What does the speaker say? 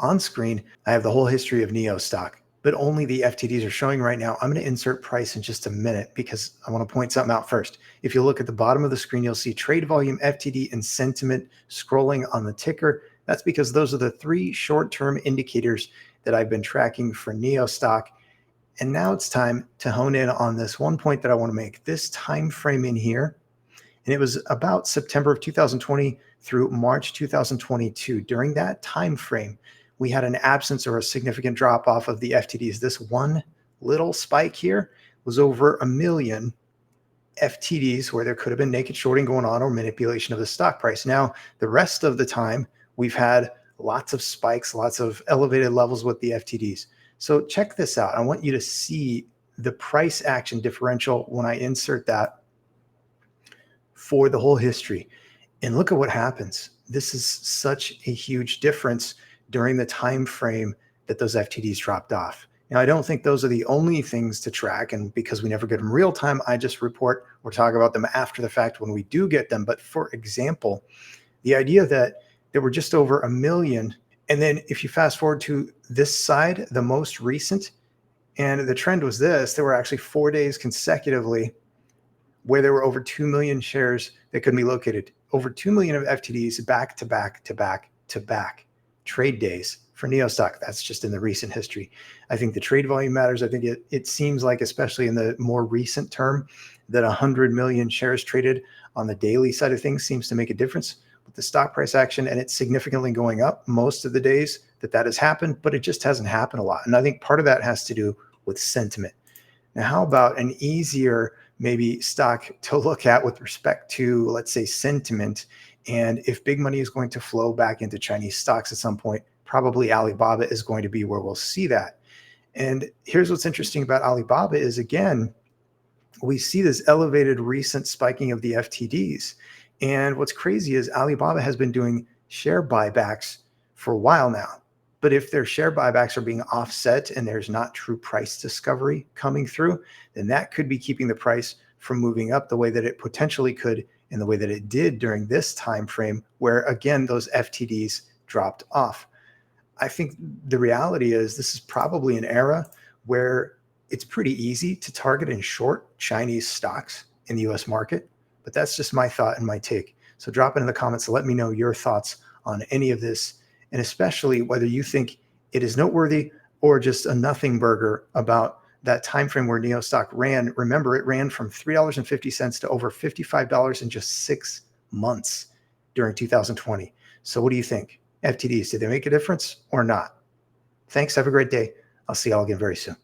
On screen, I have the whole history of NIO stock, but only the FTDs are showing right now. I'm going to insert price in just a minute because I want to point something out first. If you look at the bottom of the screen, you'll see trade volume, FTD, and sentiment scrolling on the ticker. That's because those are the three short-term indicators that I've been tracking for NIO stock. And now it's time to hone in on this one point that I want to make. This time frame in here, and it was about September of 2020 through March 2022. During that time frame, we had an absence or a significant drop off of the FTDs. This one little spike here was over 1 million FTDs where there could have been naked shorting going on or manipulation of the stock price. Now, the rest of the time, we've had lots of spikes, lots of elevated levels with the FTDs. So check this out. I want you to see the price action differential when I insert that for the whole history. And look at what happens. This is such a huge difference during the time frame that those FTDs dropped off. Now, I don't think those are the only things to track, and because we never get them real time, I just report or talk about them after the fact when we do get them. But for example, the idea that there were just over 1 million, and then if you fast forward to this side, the most recent, and the trend was this, there were actually 4 days consecutively where there were over 2 million shares that could be located, over 2 million of FTDs back to back to back to back trade days for NIO stock. That's just in the recent history. I think the trade volume matters. I think it seems like, especially in the more recent term, that 100 million shares traded on the daily side of things seems to make a difference with the stock price action, and it's significantly going up most of the days that has happened, but it just hasn't happened a lot. And I think part of that has to do with sentiment. Now, how about an easier maybe stock to look at with respect to, let's say, sentiment? And if big money is going to flow back into Chinese stocks at some point, probably Alibaba is going to be where we'll see that. And here's what's interesting about Alibaba is, again, we see this elevated recent spiking of the FTDs. And what's crazy is Alibaba has been doing share buybacks for a while now. But if their share buybacks are being offset and there's not true price discovery coming through, then that could be keeping the price from moving up the way that it potentially could in the way that it did during this time frame where, again, those FTDs dropped off. I think the reality is this is probably an era where it's pretty easy to target and short Chinese stocks in the US market, but that's just my thought and my take. So drop it in the comments to let me know your thoughts on any of this, and especially whether you think it is noteworthy or just a nothing burger about that time frame where NIO stock ran. Remember, it ran from $3.50 to over $55 in just 6 months during 2020. So what do you think? FTDs, did they make a difference or not? Thanks. Have a great day. I'll see y'all again very soon.